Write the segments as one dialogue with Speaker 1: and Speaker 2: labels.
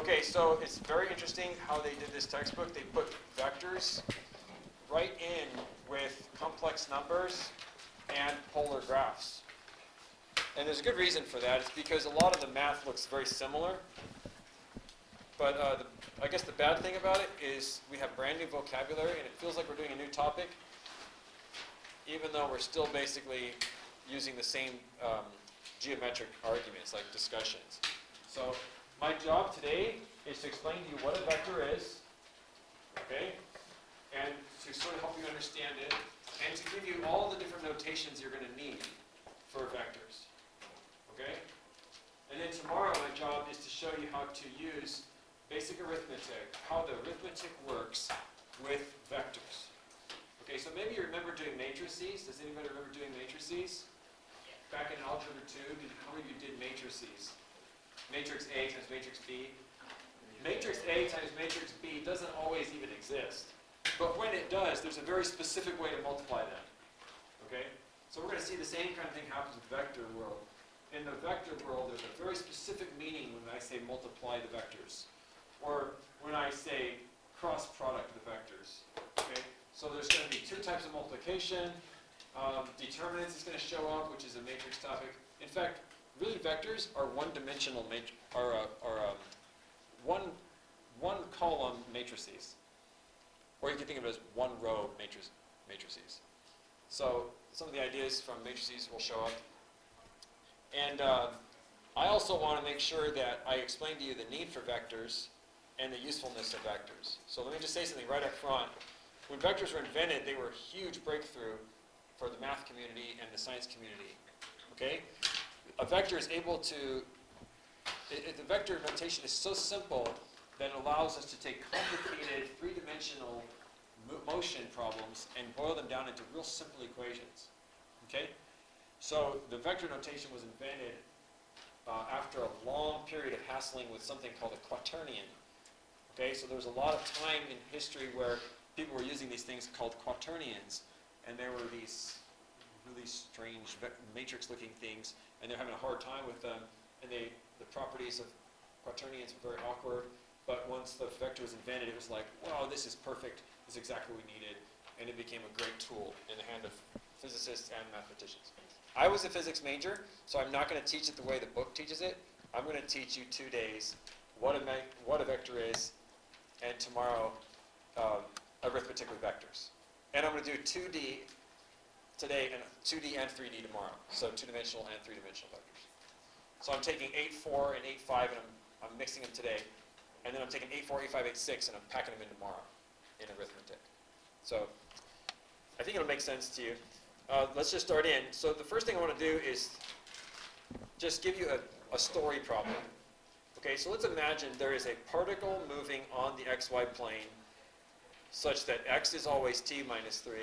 Speaker 1: Okay, so it's very interesting how they did this textbook. They put vectors right in with complex numbers and polar graphs. And there's a good reason for that. It's because a lot of the math looks very similar. But I guess the bad thing about it is we have brand new vocabulary, and it feels like we're doing a new topic, even though we're still basically using the same geometric arguments, like discussions. So my job today is to explain to you what a vector is, okay, and to sort of help you understand it, and to give you all the different notations you're going to need for vectors, okay? And then tomorrow my job is to show you how to use basic arithmetic, how the arithmetic works with vectors. Okay, so maybe you remember doing matrices. Does anybody remember doing matrices? Back in Algebra 2, how many of you did matrices? Matrix A times matrix B. Matrix A times matrix B doesn't always even exist. But when it does, there's a very specific way to multiply them. Okay? So we're going to see the same kind of thing happens with vector world. In the vector world, there's a very specific meaning when I say multiply the vectors. Or when I say cross product the vectors. Okay? So there's going to be two types of multiplication. Determinants is going to show up, which is a matrix topic. In fact, really vectors are one-dimensional one column matrices. Or you can think of it as one row matrices. So some of the ideas from matrices will show up. And I also want to make sure that I explain to you the need for vectors and the usefulness of vectors. So let me just say something right up front. When vectors were invented, they were a huge breakthrough for the math community and the science community. Okay? A vector is able to, the vector notation is so simple that it allows us to take complicated three-dimensional motion problems and boil them down into real simple equations. Okay? So the vector notation was invented after a long period of hassling with something called a quaternion. Okay? So there was a lot of time in history where people were using these things called quaternions, and there were these really strange matrix-looking things, and they're having a hard time with them, and the properties of quaternions were very awkward, but once the vector was invented, it was like, wow, this is perfect, this is exactly what we needed, and it became a great tool in the hand of physicists and mathematicians. I was a physics major, so I'm not going to teach it the way the book teaches it. I'm going to teach you 2 days what a vector is, and tomorrow arithmetic with vectors. And I'm going to do 2D today and 2D and 3D tomorrow. So 2-dimensional and 3-dimensional vectors. So I'm taking 8-4 and 8-5 and I'm mixing them today. And then I'm taking 8-4, 8-5, 8-6 and I'm packing them in tomorrow in arithmetic. So I think it'll make sense to you. Let's just start in. So the first thing I want to do is just give you a story problem. Okay, so let's imagine there is a particle moving on the xy plane such that x is always t minus 3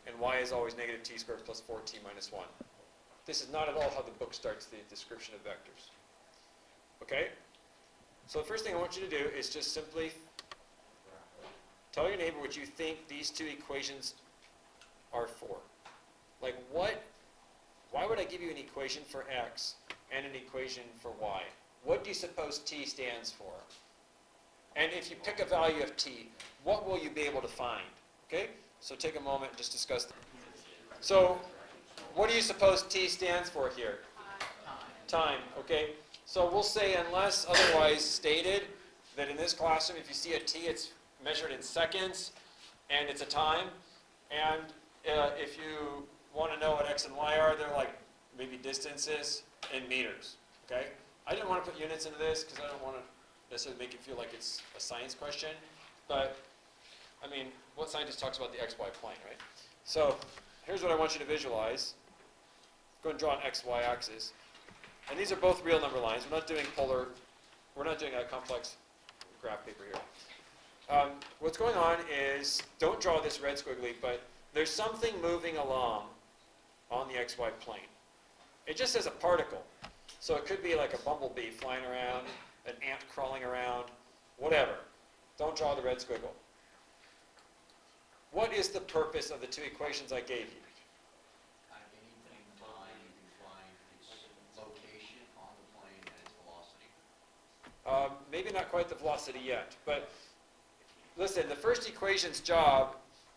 Speaker 1: and y is always negative t squared plus 4t minus 1. This is not at all how the book starts the description of vectors. Okay? So the first thing I want you to do is just simply tell your neighbor what you think these two equations are for. Like why would I give you an equation for x and an equation for y? What do you suppose t stands for? And if you pick a value of t, what will you be able to find? Okay? So take a moment and just discuss that. So what do you suppose t stands for here? Time. Okay? So we'll say unless otherwise stated that in this classroom if you see a t it's measured in seconds and it's a time. And if you want to know what x and y are, they're like maybe distances in meters. Okay? I didn't want to put units into this because I don't want to necessarily make it feel like it's a science question. But, I mean, what scientist talks about the xy plane, right? So here's what I want you to visualize. Go and draw an xy axis. And these are both real number lines. We're not doing a complex graph paper here. What's going on is, don't draw this red squiggly, but there's something moving along on the xy plane. It just says a particle. So it could be like a bumblebee flying around, an ant crawling around, whatever. Don't draw the red squiggle. What is the purpose of the two equations I gave you?
Speaker 2: Anything time, you can find its location on the plane and its velocity.
Speaker 1: Maybe maybe not quite the velocity yet, but listen, the first equation's job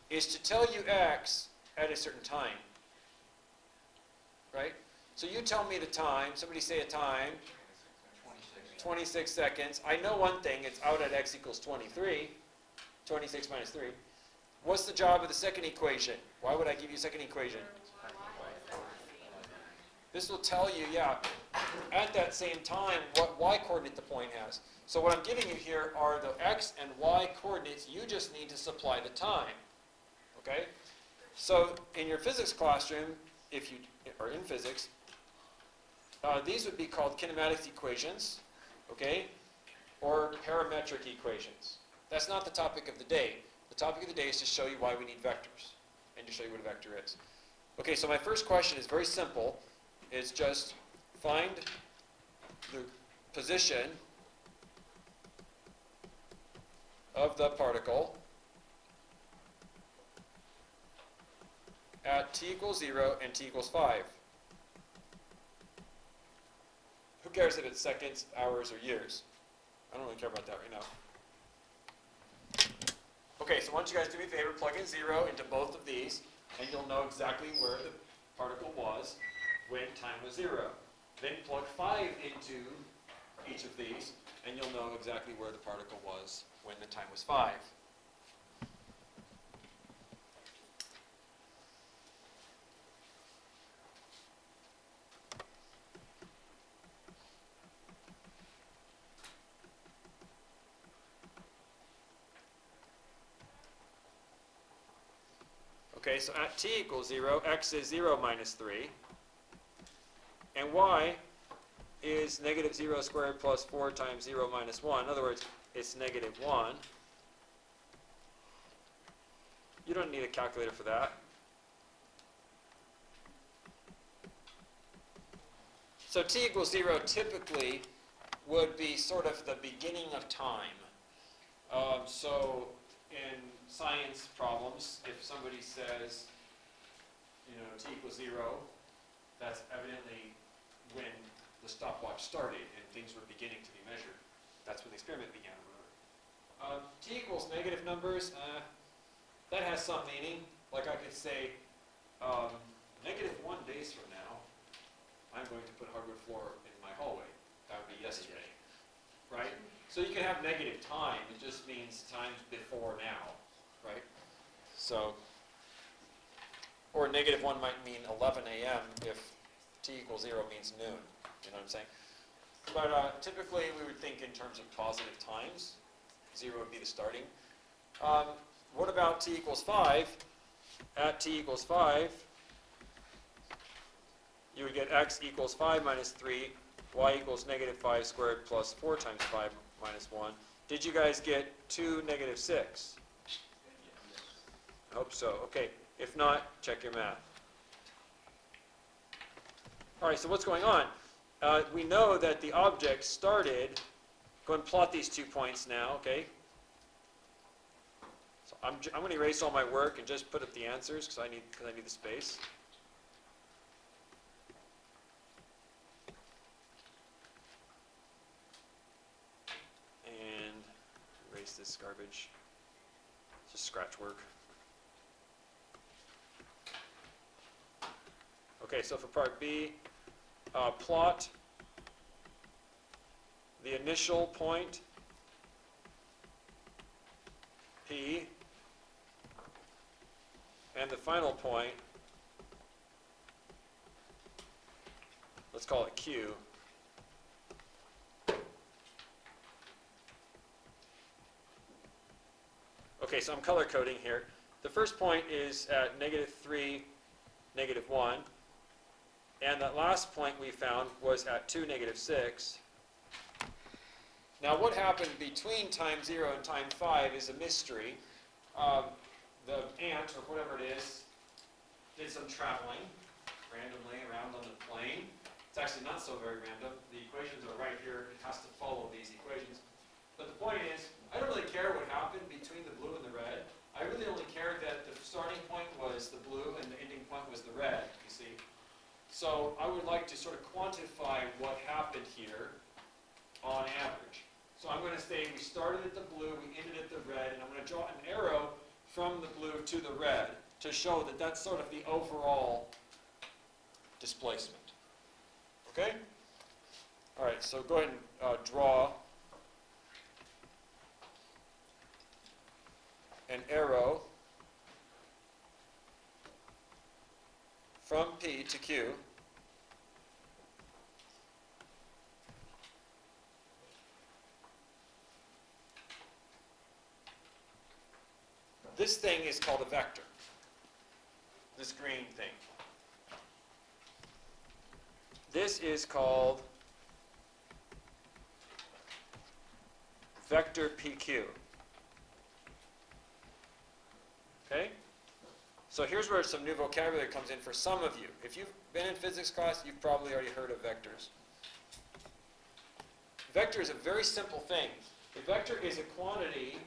Speaker 1: is to tell you x at a certain time, right? So you tell me the time, somebody say a time, 26 seconds. I know one thing, it's out at x equals 23, 26 minus 3. What's the job of the second equation? Why would I give you a second equation? This will tell you, yeah, at that same time, what y-coordinate the point has. So what I'm giving you here are the x and y coordinates. You just need to supply the time. Okay? So in your physics classroom, if you are in physics, these would be called kinematics equations, okay, or parametric equations. That's not the topic of the day. The topic of the day is to show you why we need vectors and to show you what a vector is. Okay, so my first question is very simple. It's just find the position of the particle at t equals 0 and t equals 5. Who cares if it's seconds, hours, or years? I don't really care about that right now. Okay, so why don't you guys do me a favor, plug in 0 into both of these, and you'll know exactly where the particle was when time was 0. Then plug 5 into each of these, and you'll know exactly where the particle was when the time was 5. Okay, so at t equals 0, x is 0 minus 3, and y is negative 0 squared plus 4 times 0 minus 1. In other words, it's negative 1. You don't need a calculator for that. So t equals 0 typically would be sort of the beginning of time. So in science problems, if somebody says, t equals 0, that's evidently when the stopwatch started and things were beginning to be measured. That's when the experiment began. T equals negative numbers, that has some meaning. Like I could say, negative 1 days from now, I'm going to put hardwood floor in my hallway. That would be yesterday, right? So you can have negative time. It just means times before now, right? So, or negative 1 might mean 11 a.m. if t equals 0 means noon. You know what I'm saying? But typically we would think in terms of positive times. 0 would be the starting. What about t equals 5? At t equals 5, you would get x equals 5 minus 3, y equals negative 5 squared plus 4 times 5 minus 1. Did you guys get 2, negative 6? I hope so. Okay. If not, check your math. All right, so what's going on? We know that the object started. Go and plot these 2 points now, okay? So I'm going to erase all my work and just put up the answers because I need the space. And erase this garbage. It's just scratch work. Okay, so for part B, plot the initial point, P, and the final point, let's call it Q. Okay, so I'm color coding here. The first point is at negative 3, negative 1. And that last point we found was at 2, negative 6. Now what happened between time 0 and time 5 is a mystery. The ant, or whatever it is, did some traveling randomly around on the plane. It's actually not so very random. The equations are right here. It has to follow these equations. But the point is, I don't really care what happened between the blue and the red. I really only care that the starting point was the blue and the ending point was the red, you see. So I would like to sort of quantify what happened here on average. So I'm going to say started at the blue, we ended at the red, and I'm going to draw an arrow from the blue to the red to show that that's sort of the overall displacement. Okay? All right, so go ahead and draw an arrow from P to Q This thing is called a vector. This green thing. This is called vector PQ. Okay? So here's where some new vocabulary comes in for some of you. If you've been in physics class, you've probably already heard of vectors. Vector is a very simple thing. A vector is a quantity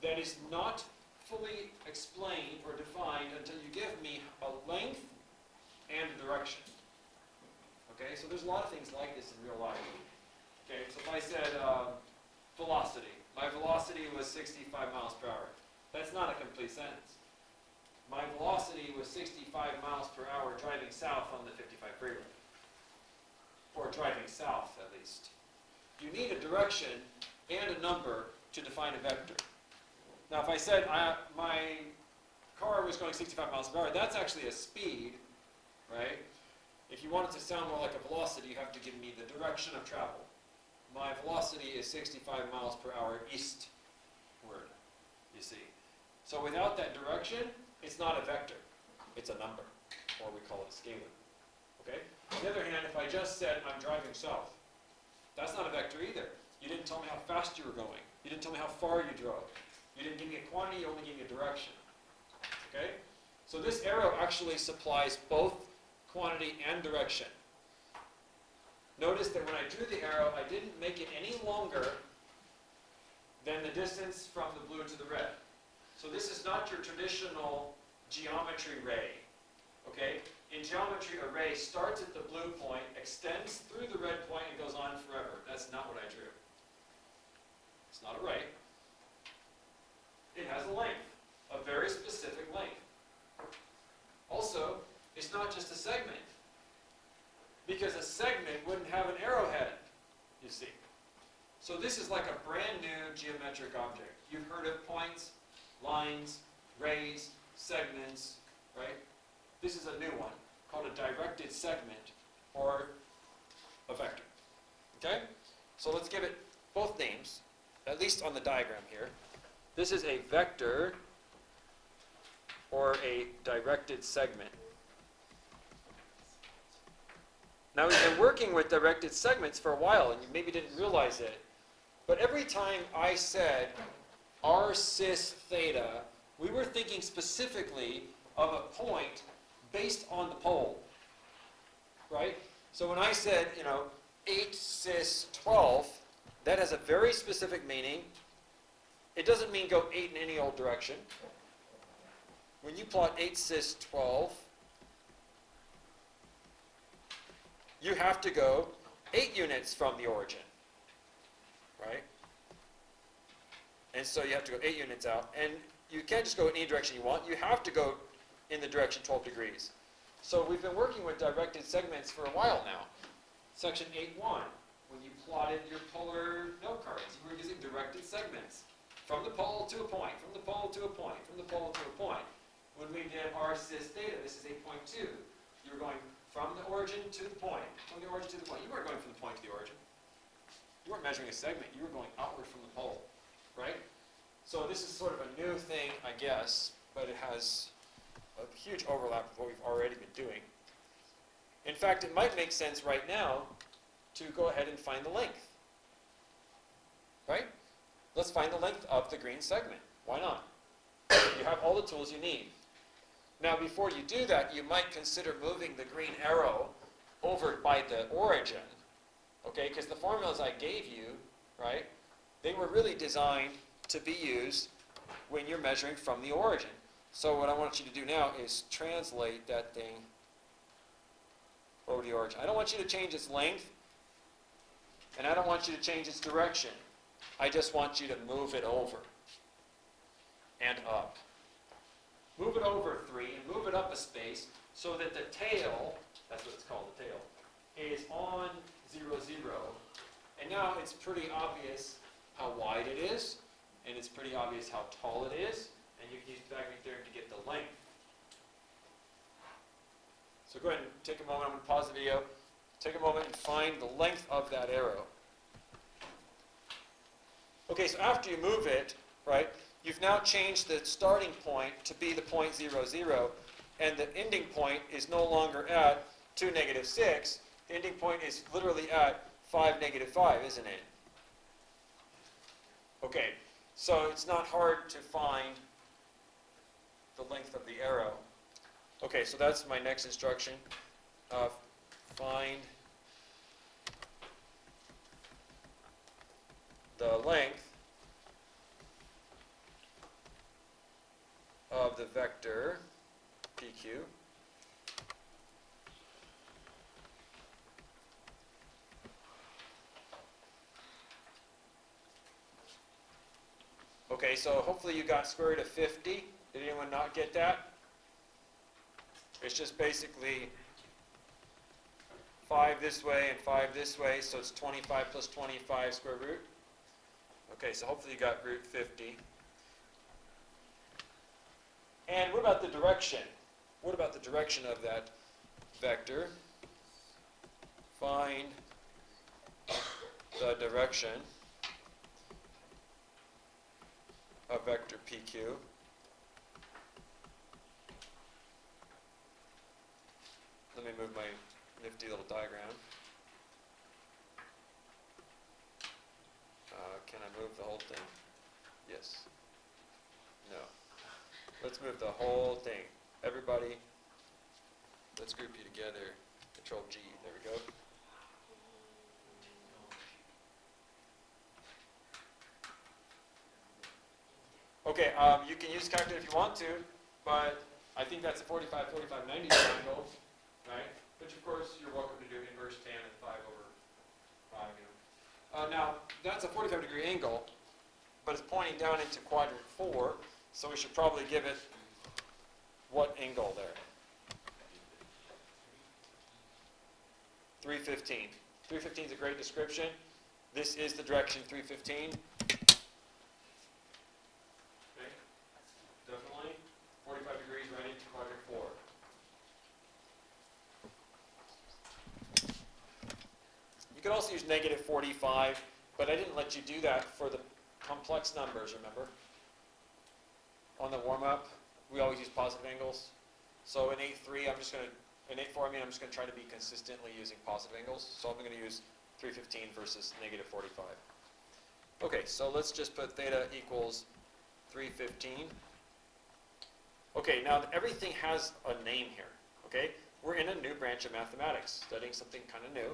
Speaker 1: that is not fully explained or defined until you give me a length and a direction. Okay, so there's a lot of things like this in real life. Okay, so if I said velocity, my velocity was 65 miles per hour. That's not a complete sentence. My velocity was 65 miles per hour driving south on the 55 freeway. Or driving south, at least. You need a direction and a number to define a vector. Now, if I said my car was going 65 miles per hour, that's actually a speed, right? If you want it to sound more like a velocity, you have to give me the direction of travel. My velocity is 65 miles per hour eastward, you see. So without that direction, it's not a vector. It's a number, or we call it a scalar. Okay? On the other hand, if I just said I'm driving south, that's not a vector either. You didn't tell me how fast you were going. You didn't tell me how far you drove. You didn't give me a quantity, you only gave me a direction. Okay? So this arrow actually supplies both quantity and direction. Notice that when I drew the arrow, I didn't make it any longer than the distance from the blue to the red. So this is not your traditional geometry ray. Okay? In geometry, a ray starts at the blue point, extends through the red point, and goes on forever. That's not what I drew. It's not a ray. It has a length, a very specific length. Also, it's not just a segment, because a segment wouldn't have an arrowhead, you see. So this is like a brand new geometric object. You've heard of points, lines, rays, segments, right? This is a new one, called a directed segment, or a vector. Okay? So let's give it both names, at least on the diagram here. This is a vector, or a directed segment. Now, we've been working with directed segments for a while, and you maybe didn't realize it, but every time I said r cis theta, we were thinking specifically of a point based on the pole, right? So when I said, 8 cis 12, that has a very specific meaning. It doesn't mean go 8 in any old direction. When you plot 8 cis 12, you have to go 8 units from the origin, right? And so you have to go 8 units out. And you can't just go in any direction you want. You have to go in the direction 12 degrees. So we've been working with directed segments for a while now. Section 8.1, when you plotted your polar note cards, you were using directed segments. From the pole to a point, from the pole to a point, from the pole to a point. When we did r cis theta, this is 8.2. You were going from the origin to the point, from the origin to the point. You weren't going from the point to the origin. You weren't measuring a segment. You were going outward from the pole, right? So this is sort of a new thing, I guess, but it has a huge overlap with what we've already been doing. In fact, it might make sense right now to go ahead and find the length, right? Let's find the length of the green segment. Why not? You have all the tools you need. Now, before you do that, you might consider moving the green arrow over by the origin, okay? Because the formulas I gave you, right, they were really designed to be used when you're measuring from the origin. So what I want you to do now is translate that thing over the origin. I don't want you to change its length, and I don't want you to change its direction. I just want you to move it over and up. Move it over 3 and move it up a space so that the tail, that's what it's called, the tail, is on 0, 0. And now it's pretty obvious how wide it is, and it's pretty obvious how tall it is, and you can use Pythagorean theorem to get the length. So go ahead and take a moment, I'm going to pause the video, take a moment and find the length of that arrow. Okay, so after you move it, right, you've now changed the starting point to be the point 0, 0, and the ending point is no longer at 2, negative 6. The ending point is literally at 5, negative 5, isn't it? Okay, so it's not hard to find the length of the arrow. Okay, so that's my next instruction. Find the length of the vector PQ Okay, so hopefully you got square root of 50. Did anyone not get that? It's just basically 5 this way and 5 this way, so it's 25 plus 25 square root. Okay, so hopefully you got root 50. And what about the direction? What about the direction of that vector? Find the direction of vector PQ. Let me move my nifty little diagram. Can I move the whole thing? Yes. No. Let's move the whole thing. Everybody, let's group you together. Control G. There we go. Okay, you can use calculator if you want to, but I think that's a 45, 45, 90 triangle, right? Which of course you're welcome to do inverse tan of 5 over 5. Now, that's a 45-degree angle, but it's pointing down into quadrant 4, so we should probably give it what angle there? 315. 315 is a great description. This is the direction 315. Definitely. 45 degrees right into quadrant 4. You could also use negative 45, but I didn't let you do that for the complex numbers, remember? On the warm-up, we always use positive angles. So in 8.3, I'm just going to, in 8.4, I'm just going to try to be consistently using positive angles. So I'm going to use 315 versus negative 45. Okay, so let's just put theta equals 315. Okay, now everything has a name here, okay? We're in a new branch of mathematics, studying something kind of new.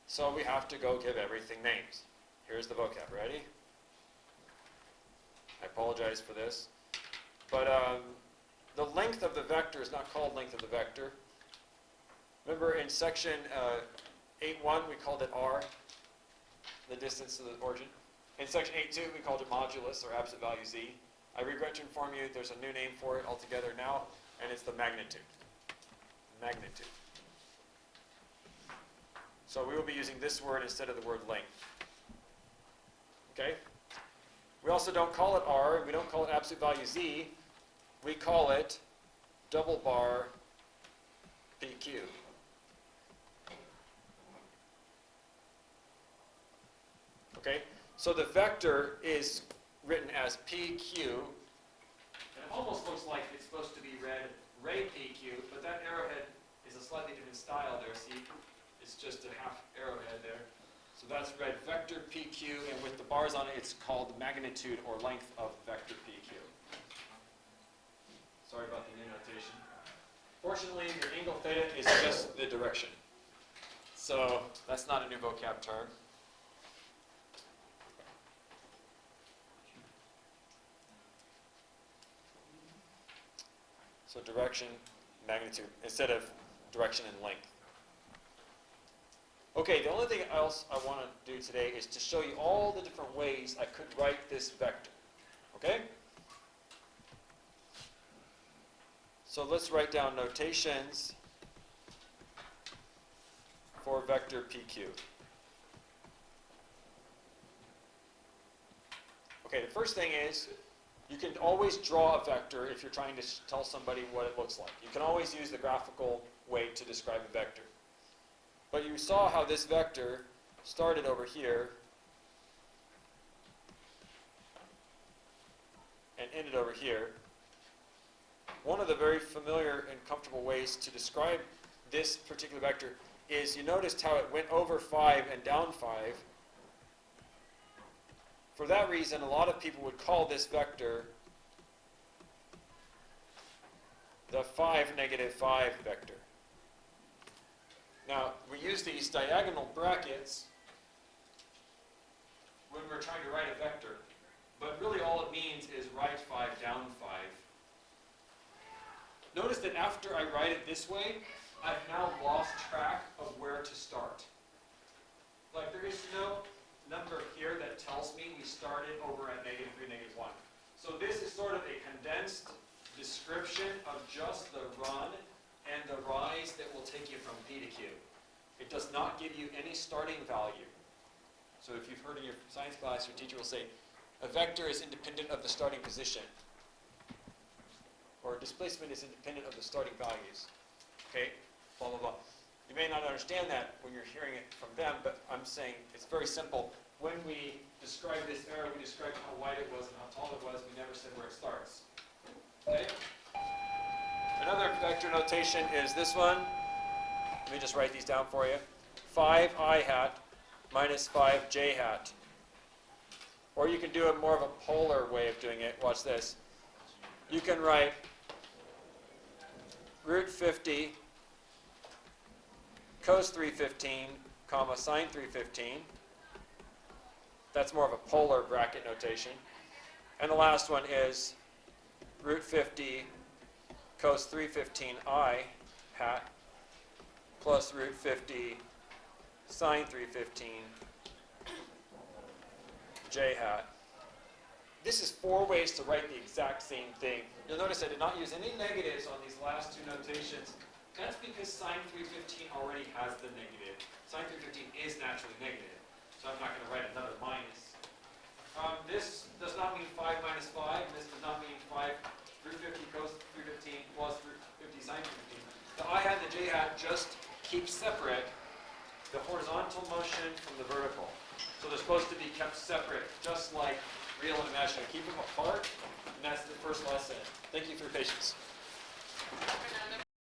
Speaker 1: So we have to go give everything names. Here's the vocab, ready? I apologize for this. But the length of the vector is not called length of the vector. Remember in section 8.1 we called it r, the distance to the origin. In section 8.2 we called it modulus, or absolute value z. I regret to inform you there's a new name for it altogether now, and it's the magnitude. Magnitude. So we will be using this word instead of the word length. Okay? We also don't call it r, we don't call it absolute value z, we call it double bar PQ. Okay? So the vector is written as PQ, and it almost looks like it's supposed to be read ray PQ, but that arrowhead is a slightly different style there, see? It's just a half arrowhead there. So that's read vector PQ, and with the bars on it, it's called magnitude or length of vector PQ. Sorry about the new notation. Fortunately, the angle theta is just the direction. So that's not a new vocab term. So direction, magnitude, instead of direction and length. Okay, the only thing else I want to do today is to show you all the different ways I could write this vector. Okay? So let's write down notations for vector PQ. Okay, the first thing is you can always draw a vector if you're trying to tell somebody what it looks like. You can always use the graphical way to describe a vector. But you saw how this vector started over here and ended over here. One of the very familiar and comfortable ways to describe this particular vector is you noticed how it went over 5 and down 5. For that reason, a lot of people would call this vector the 5, -5 vector. Now, we use these diagonal brackets when we're trying to write a vector, but really all it means is right 5, down 5. Notice that after I write it this way, I've now lost track of where to start. Like, there is no number here that tells me we started over at -3, -1. So this is sort of a condensed description of just the run and the rise that will take you from P to Q. It does not give you any starting value. So if you've heard in your science class, your teacher will say, a vector is independent of the starting position. Or displacement is independent of the starting values. Okay? Blah, blah, blah. You may not understand that when you're hearing it from them, but I'm saying it's very simple. When we describe this arrow, we described how wide it was and how tall it was. We never said where it starts. Okay? Another vector notation is this one. Let me just write these down for you. 5i hat minus 5j hat. Or you can do it more of a polar way of doing it. Watch this. You can write root 50 cos 315, comma sine 315. That's more of a polar bracket notation. And the last one is root 50 cos 315i hat plus root 50 sine 315 j hat. This is 4 ways to write the exact same thing. You'll notice I did not use any negatives on these last 2 notations. That's because sine 315 already has the negative. Sine 315 is naturally negative, so I'm not going to write another minus. This does not mean 5 minus 5. This does not mean 5 root 50 cos 315 plus root 50 sine 315. The I hat and the j hat just keep separate the horizontal motion from the vertical. So they're supposed to be kept separate, just like real and imaginary. Keep them apart, and that's the first lesson. Thank you for your patience.
Speaker 3: Fernando,